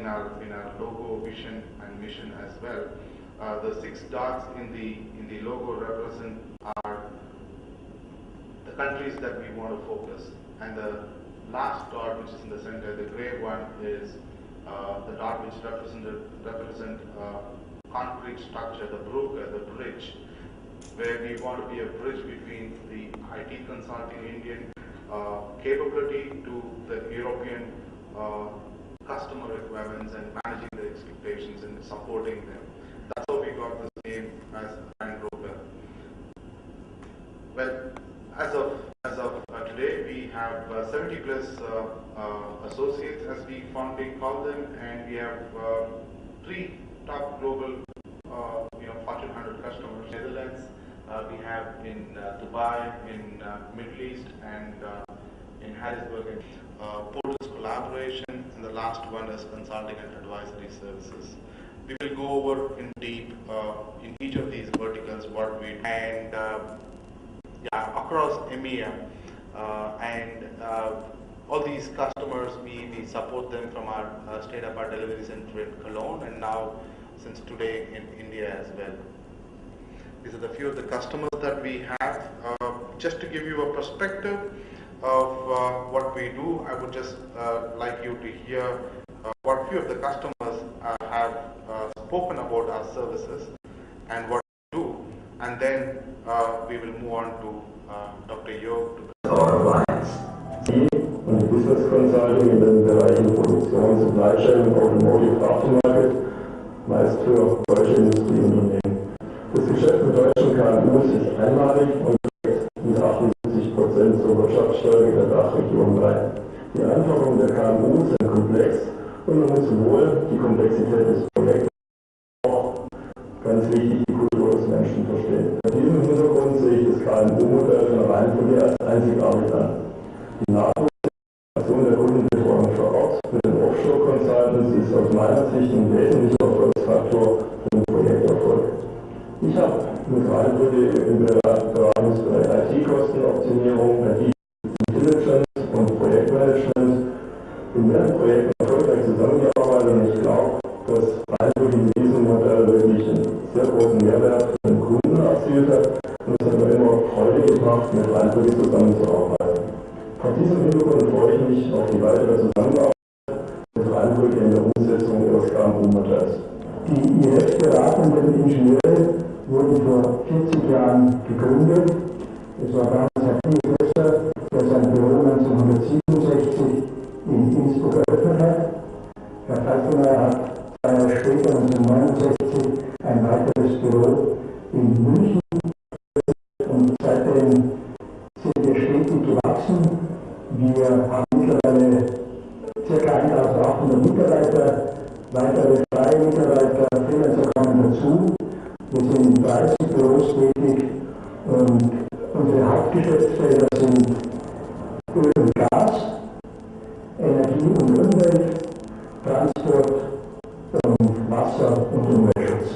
in our logo, vision, and mission as well. The 6 dots in the logo represent the countries that we want to focus, and the last dot, which is in the center, the gray one, is the dot which represent concrete structure, the Brücke, the bridge, where we want to be a bridge between the IT consulting Indian capability to the European customer requirements and managing their expectations and supporting them. That's how we got this name as RheinBrücke. Well, as of today, we have 70 plus associates, as we fondly call them, and we have 3 top global, Fortune 100 customers. Netherlands, we have in Dubai, in Middle East, and in Harrisburg. Portals collaboration, and the last one is consulting and advisory services. We will go over in deep in each of these verticals what we do, and across EMEA, and all these customers, we support them from our state-of-art delivery center in Cologne, and now since today in India as well. These are the few of the customers that we have. Just to give you a perspective of what we do, I would just like you to hear what few of the customers have spoken about our services and what we do, and then we will move on to Dr. Yog. Our clients. Und Business Consulting in den Bereichen Produktion, Supply Chain, Automotive, Aftermarket, meist für deutsche Industrieunternehmen. Das Geschäft mit deutschen KMUs ist einmalig und mit 78% zur Wirtschaftsstärke der Dachregion bei. Die Anforderungen der KMU sind komplex und man muss sowohl die Komplexität des Projekts auch ganz wichtig die Kultur des Menschen verstehen. Vor diesem Hintergrund sehe ich das KMU-Modell von RheinBrücke als einzigartig an. Die Nachwuchssituation der Kundenbetreuung vor Ort mit den Offshore-Consultants ist aus meiner Sicht ein wesentlicher Erfolgsfaktor für den Projekterfolg. Ich habe mit RheinBrücke im Beratungsbereich IT-Kostenoptimierung, IT-Intelligence und Projektmanagement in mehreren Projekten erfolgreich zusammengearbeitet, und ich glaube, dass RheinBrücke in diesem Modell wirklich einen sehr großen Mehrwert für den Kunden erzielt hat, und es hat mir immer Freude gemacht, mit RheinBrücke zusammenzuarbeiten. Vor diesem Hintergrund freue ich mich auf die weitere Zusammenarbeit mit RheinBrücke in der Umsetzung ihres KMU-Modells. Die IF-beratenden Ingenieure wurden vor 40 Jahren gegründet. Es war damals Herr Professor, der sein Büro 1967 in Innsbruck eröffnet hat. Herr Falconer hat 2 Jahre später, 1969, ein weiteres Büro in München eröffnet, und seitdem sind wir stetig gewachsen. Wir haben mittlerweile ca. 1800 Mitarbeiter, weitere 3 Mitarbeiter, Freelancer kommen dazu. Wir sind in 30 Büros tätig und unsere Hauptgeschäftsfelder sind Öl und Gas, Energie und Umwelt, Transport und Wasser und Umweltschutz.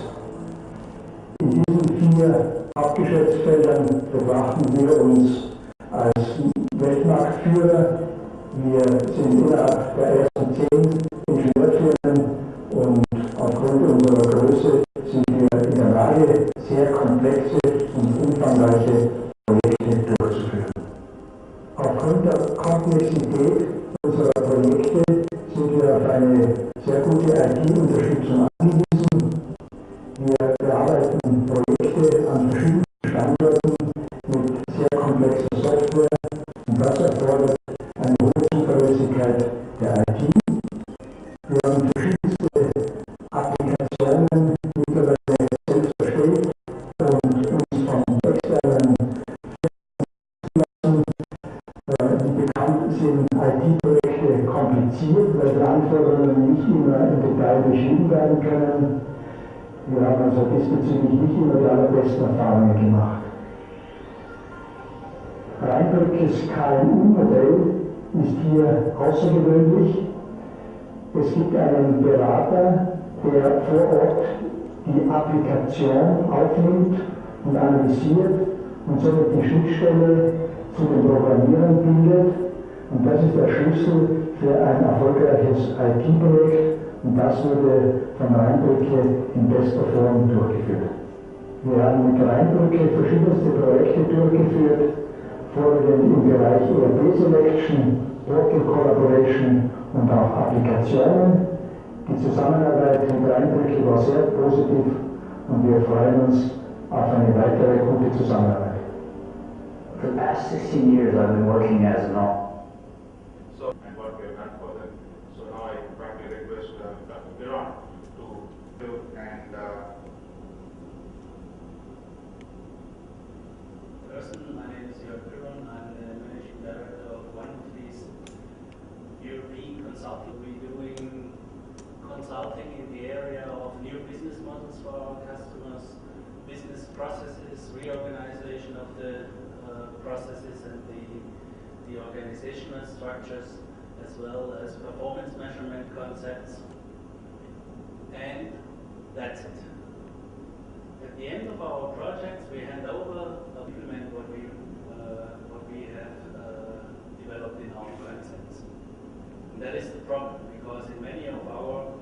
In diesen 4 Hauptgeschäftsfeldern betrachten wir uns als Weltmarktführer. Wir sind innerhalb der ersten 10 Ingenieurfirmen, und aufgrund unserer Größe sind wir in der Lage, sehr komplexe und umfangreiche Projekte durchzuführen. Aufgrund der Komplexität unserer Projekte sind wir auf eine sehr gute IT-Unterstützung angewiesen. Wir bearbeiten Projekte an verschiedenen Standorten mit sehr komplexer Software, und das erfordert eine hohe Zuverlässigkeit der IT. Wir haben verschiedenste Applikationen mittlerweile selbst erstellt und uns von externen Firmen lassen. Wie bekannt sind IT-Projekte kompliziert, weil die Anforderungen nicht immer im Detail beschrieben werden können. Wir haben also diesbezüglich nicht immer die allerbesten Erfahrungen gemacht. RheinBrückes KMU-Modell ist hier außergewöhnlich. Es gibt einen Berater, der vor Ort die Applikation aufnimmt und analysiert und somit die Schnittstelle zu den Programmierern bildet. Und das ist der Schlüssel für ein erfolgreiches IT-Projekt Und das wurde von RheinBrücke in bester Form durchgeführt. Wir haben mit RheinBrücke verschiedenste Projekte durchgeführt, vorwiegend im Bereich ERP Selection, Portal Collaboration und auch Applikationen. Die Zusammenarbeit mit RheinBrücke war sehr positiv und wir freuen uns auf eine weitere gute Zusammenarbeit. For the past 16 years I've been working as an So, and what we have done for them. So now I frankly request Dr. Biron to do and My name is Jörg Biron. I'm the managing director of one of these European consulting. We're doing consulting in the area of new business models for our customers, business processes, reorganization of the processes and the organizational structures, as well as performance measurement concepts. And that's it. At the end of our projects, we hand over, implement what we have developed in our concepts. And that is the problem, because in many of our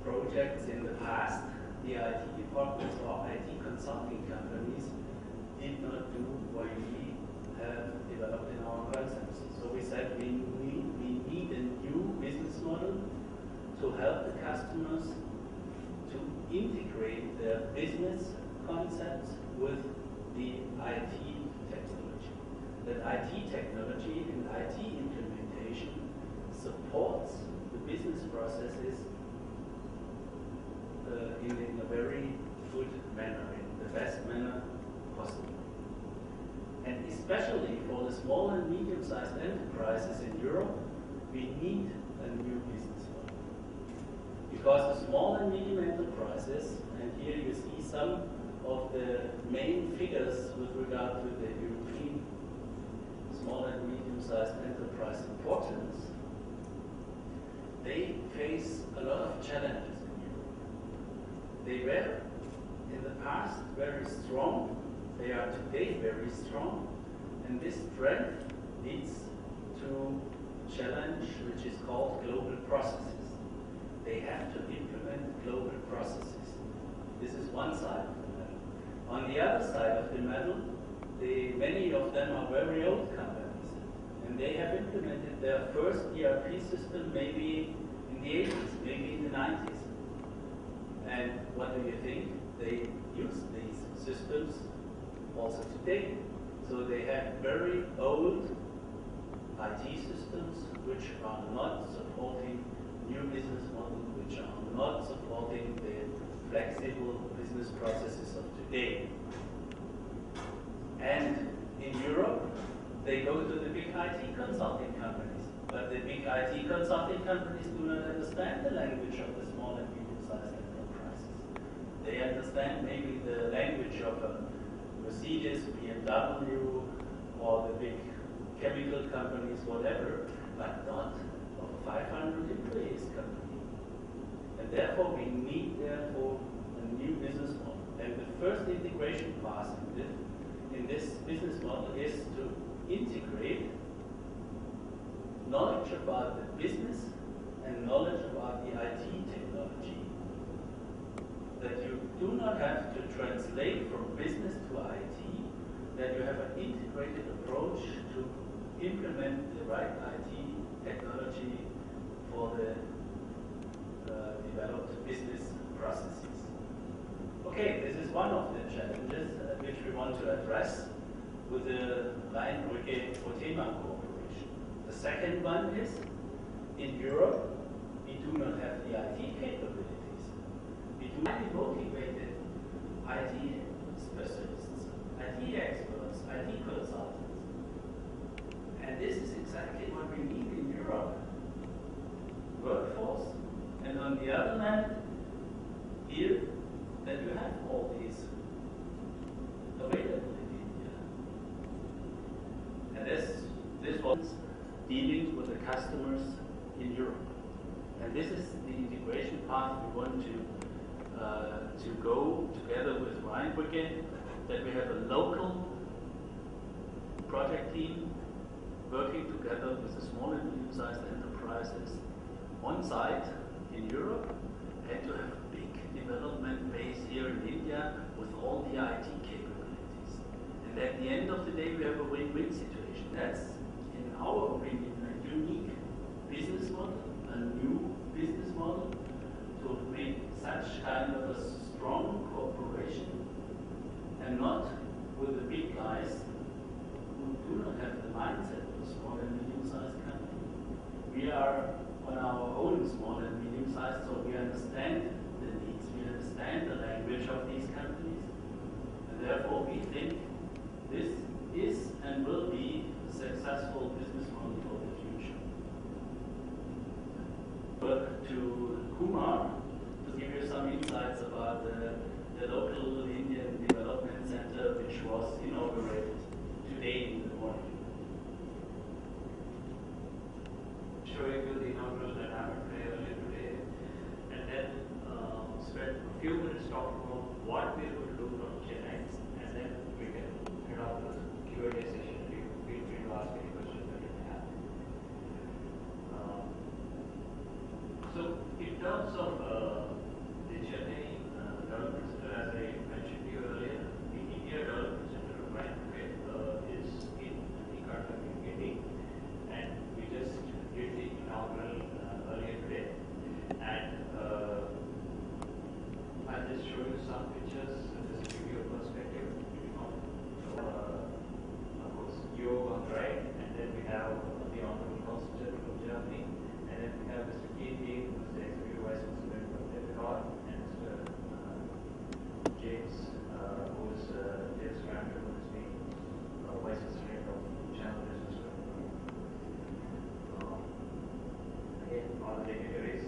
projects in the past, the IT departments or IT consulting companies did not do what we have developed in our concepts. So we said we need a new business model to help the customers to integrate their business concepts with the IT technology. That IT technology and IT implementation supports the business processes in a very good manner, in the best manner possible. And especially for the small and medium-sized enterprises in Europe, we need a new business model. Because the small and medium enterprises, and here you see some of the main figures with regard to the European small and medium-sized enterprise importance, they face a lot of challenges in Europe. They were in the past very strong, they are today very strong, and this strength leads to challenge which is called global processes. They have to implement global processes. This is one side of the medal. On the other side of the medal, many of them are very old companies, and they have implemented their first ERP system maybe in the 80s, maybe in the 90s. And what do you think? They use these systems also today. So they have very old IT systems which are not supporting new business models, which are not supporting the flexible business processes of today. And in Europe, they go to the big IT consulting companies. But the big IT consulting companies do not understand the language of the small and medium-sized enterprises. They understand maybe the language of a Mercedes, BMW, or the big chemical companies, whatever, but not of a 500 employees company. And therefore, we need, therefore, a new business model. And the first integration path in this business model is to integrate knowledge about the business and knowledge about the IT technology. That you do not have to translate from business to IT, that you have an integrated approach to implement the right IT technology for the developed business processes. Okay, this is one of the challenges which we want to address with the RheinBrücke cooperation. The second one is, in Europe, we do not have the IT capabilities. We do not have motivated IT specialists, IT experts, IT consultants. And this is exactly what we need in Europe. Workforce, and on the other hand, here, that you have all these available in India. And this was dealing with the customers in Europe. And this is the integration path we want to go together with RheinBrücke, that we have a local project team working together with the small and medium-sized enterprises on site in Europe. few minutes talk about what we are going to do from Chennai, and then we can head off to the Q&A session. You feel free to ask any questions that you may have. So, in terms of the Chennai Development Center, as I mentioned to you earlier, the India Development Center of RheinBrücke is in Nicaragua, and we just did the inaugural earlier today. And I'll just show you some pictures just to give you a perspective. Of course, you on the right, and then we have the Honorable Consul from Germany, and then we have Mr. Keith, who is the Executive Vice President of Ecuador, and Mr. James, who is James Granter, who is the Vice President of Channel Business. Again, all the dignitaries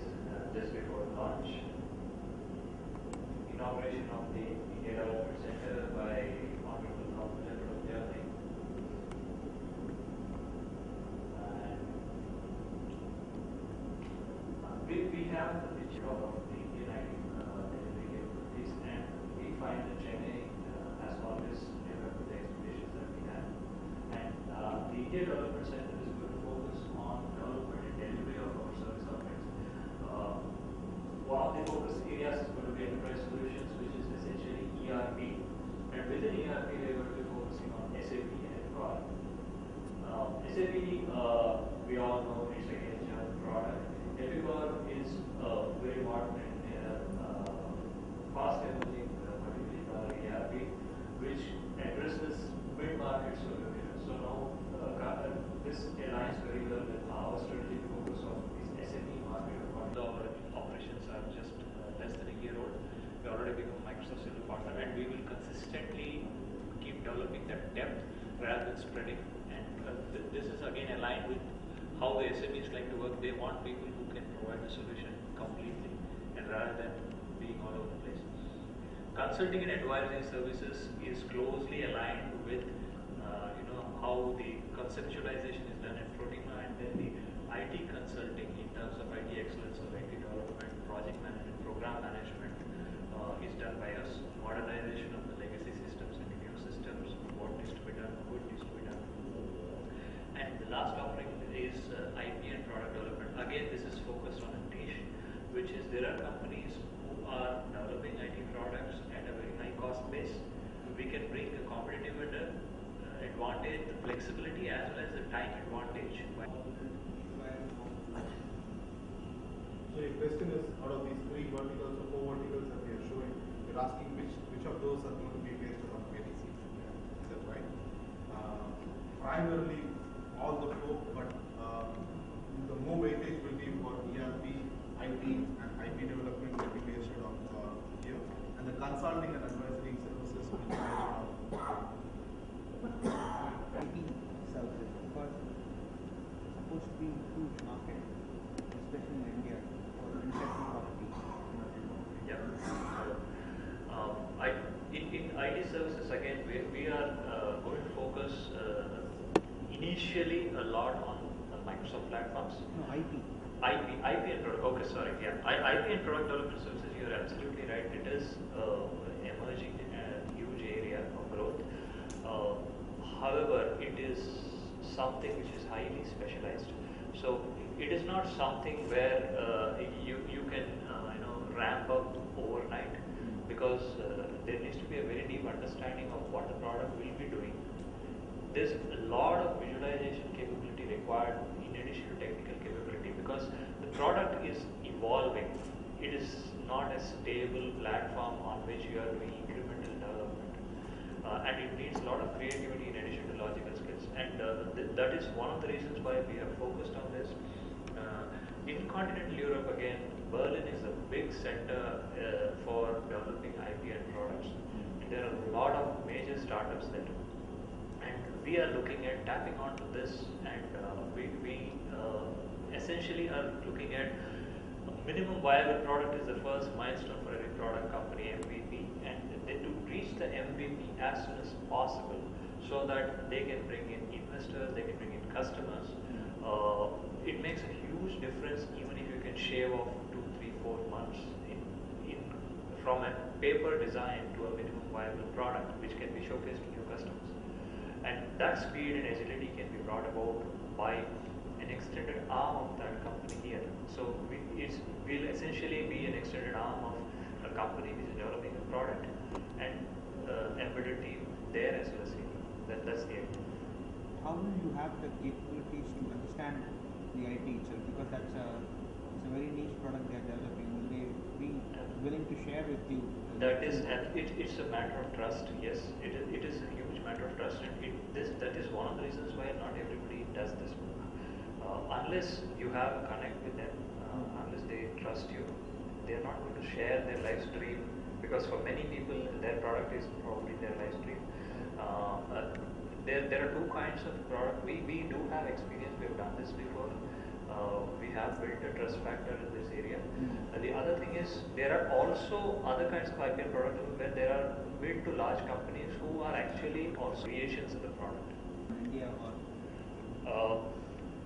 just before launch. Inauguration of the India Development Center by Honorable Consul General of Germany. And we have the picture of the Indian IT delivery capabilities, and we find that Chennai has always lived up to the expectations that we have. And the India Development Center is going to focus on development and delivery of our service offerings. One of the focus areas is going to be enterprise solutions, which is essentially ERP. And within ERP, we are going to be focusing on SAP and Epicor. SAP, we all know it's like a general product. Epicor is very modern and fast emerging multi-billion-dollar ERP, which addresses mid-market solutions. So now this aligns very well with our strategic focus of this SME market. Our operations are just less than a year old. We already become Microsoft Silver partner, and we will consistently keep developing that depth rather than spreading. And this is again aligned with how the SMEs like to work. They want people who can provide the solution completely, and rather than being all over the place. Consulting and advisory services is closely aligned with how the conceptualization is done at Protima, and then the IT consulting in terms of IT excellence or IT development, project management, program management is done by us. Modernization of the legacy systems and new systems, what needs to be done, what needs to be done. And the last offering is IP and product development. Again, this is focused on a niche, which is there are companies who are developing IT products at a very high cost base. We can bring the competitive advantage, the flexibility as well as the time advantage. So your question is, out of these 3 verticals or 4 verticals that we are showing, you're asking which of those are going to be based on ADCs. Is that right? Primarily all the 4, but the more weightage will be for ERP, IT, and IP development will be based on here, and the consulting and advisory services will be based on IT services, because it's supposed to be a huge market, especially in India, for intellectual property. Yeah. In IT services, again, we are going to focus initially a lot on Microsoft platforms. No, IP. IP and product. Okay, sorry. Yeah, IP and product development services. You are absolutely right. It is emerging a huge area of growth. However, it is something which is highly specialized. So it is not something where you can ramp up overnight, because there needs to be a very deep understanding of what the product will be doing. There's a lot of visualization capability required in addition to technical capability, because the product is evolving. It is not a stable platform on which you are doing incremental development, and it needs a lot of creativity in addition to logical skills. And that is one of the reasons why we have focused on this. In continental Europe, again, Berlin is a big center for developing IP and products. And there are a lot of major startups there. And we are looking at tapping onto this, and we essentially are looking at minimum viable product is the first milestone for every product company, MVP, and then to reach the MVP as soon as possible, so that they can bring in investors, they can bring in customers. It makes a huge difference even if you can shave off 2, 3, 4 months from a paper design to a minimum viable product which can be showcased to your customers. And that speed and agility can be brought about by an extended arm of that company here. So it will essentially be an extended arm of a company which is developing a product and embedded team there as well as here. That's the idea. How will you have the capabilities to understand the IT itself? Because it's a very niche product they are developing. Will they be willing to share with you? That is, it's a matter of trust. Yes, it is a huge matter of trust, and that is one of the reasons why not everybody does this work. Unless you have a connect with them, unless they trust you, they are not going to share their life's dream. Because for many people, their product is probably their life's dream. There are two kinds of product. We do have experience. We have done this before. We have built a trust factor in this area. The other thing is there are also other kinds of IPL products where there are mid to large companies who are actually also creations of the product. India or?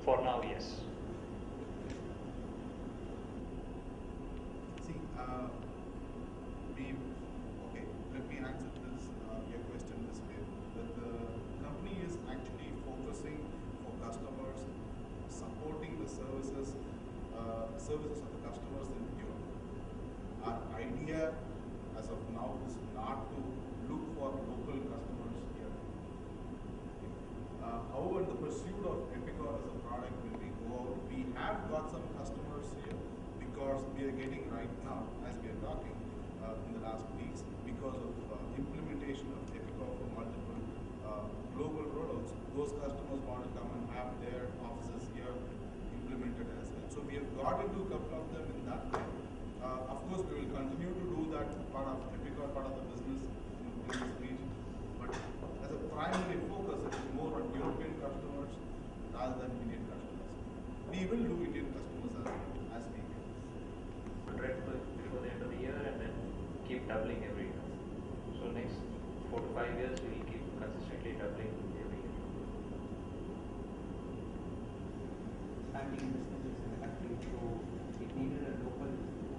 For now, yes. See, okay, let me answer this, your question this way. The company is actually focusing for customers, supporting the services of the customers in Europe. Our idea as of now is not to look for local customers here. However, the pursuit of Epicor as a product when we go out, we have got some customers here because we are getting right now, as we are talking in the last weeks, because of implementation of Epicor for multiple global rollouts, those customers want to come and have their offices here implemented as well. So we have got into a couple of them in that way. Of course, we will continue to do that part of Epicor, part of the business in this region. But as a primary focus, it is more on European customers rather than Indian customers. We will do Indian customers as we can. 100 before the end of the year and then keep doubling every year. So next 4 to 5 years we will keep consistently doubling every year. Expanding businesses in the country, so it needed a local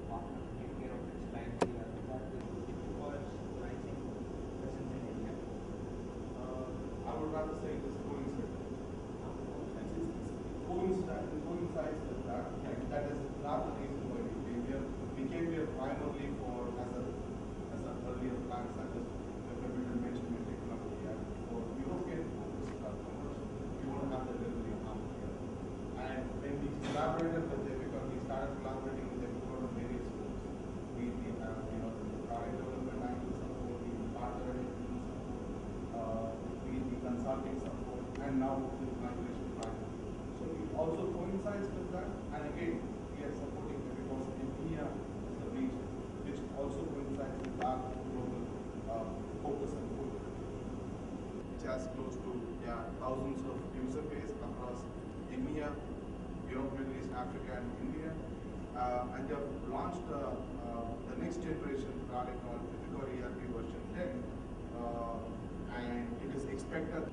partner to take care of its clients here. Is that Epicor is rising presence in India? I would rather say it is coincidence. Coincides with that. That is not the reason why we came here. We came here primarily for as an earlier plan such as the mentioned in technology for European focused customers. We want to have the delivery arm here. And when we collaborated with Epicor, we started collaborating with Epicor on various groups. We have the product development angle support, the partner support, the consulting support, and now the migration project. So it also coincides with that, and again, we are supporting Epicor in India as a region, which also coincides with our global focus and footprint, which has close to thousands of user base across EMEA, Europe, Middle East, Africa, and India. And they have launched the next generation product called Epicor ERP version 10, and it is expected.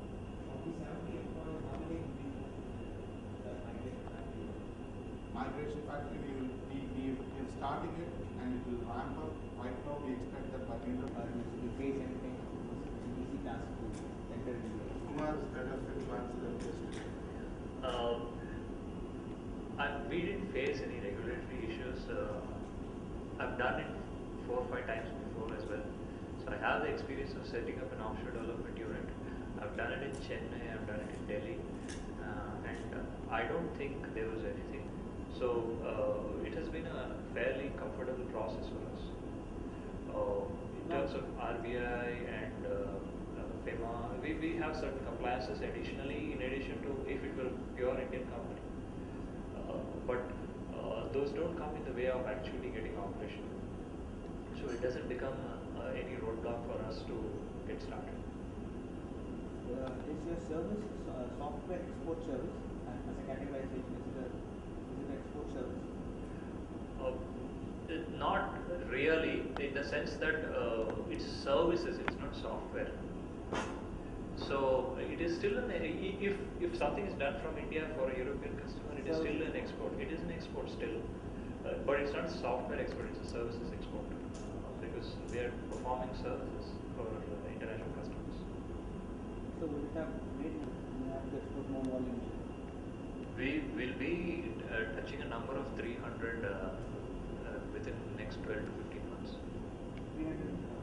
Migration factory, we are starting it and it will ramp up. Right now, we expect that by the end of the year. If you face anything, it's an easy task to enter into it. Kumar is better fit to answer that question. We didn't face any regulatory issues. I've done it 4 or 5 times before as well. So I have the experience of setting up an offshore development unit. I've done it in Chennai, I've done it in Delhi, and I don't think there was anything. So it has been a fairly comfortable process for us. In terms of RBI and FEMA, we have certain compliances additionally, in addition to if it were a pure Indian company. But those don't come in the way of actually getting operational. So it doesn't become any roadblock for us to get started. Is your service software export service as a categorization? Is it an export service? Not really, in the sense that it's services, it's not software. So it is still if something is done from India for a European customer, it is still an export. It is an export still, but it's not software export; it's a services export. Because because they are performing services for international customers. So will it have made you have to export more volumes? We will be touching a number of 300 within the next 12 to 15 months. 300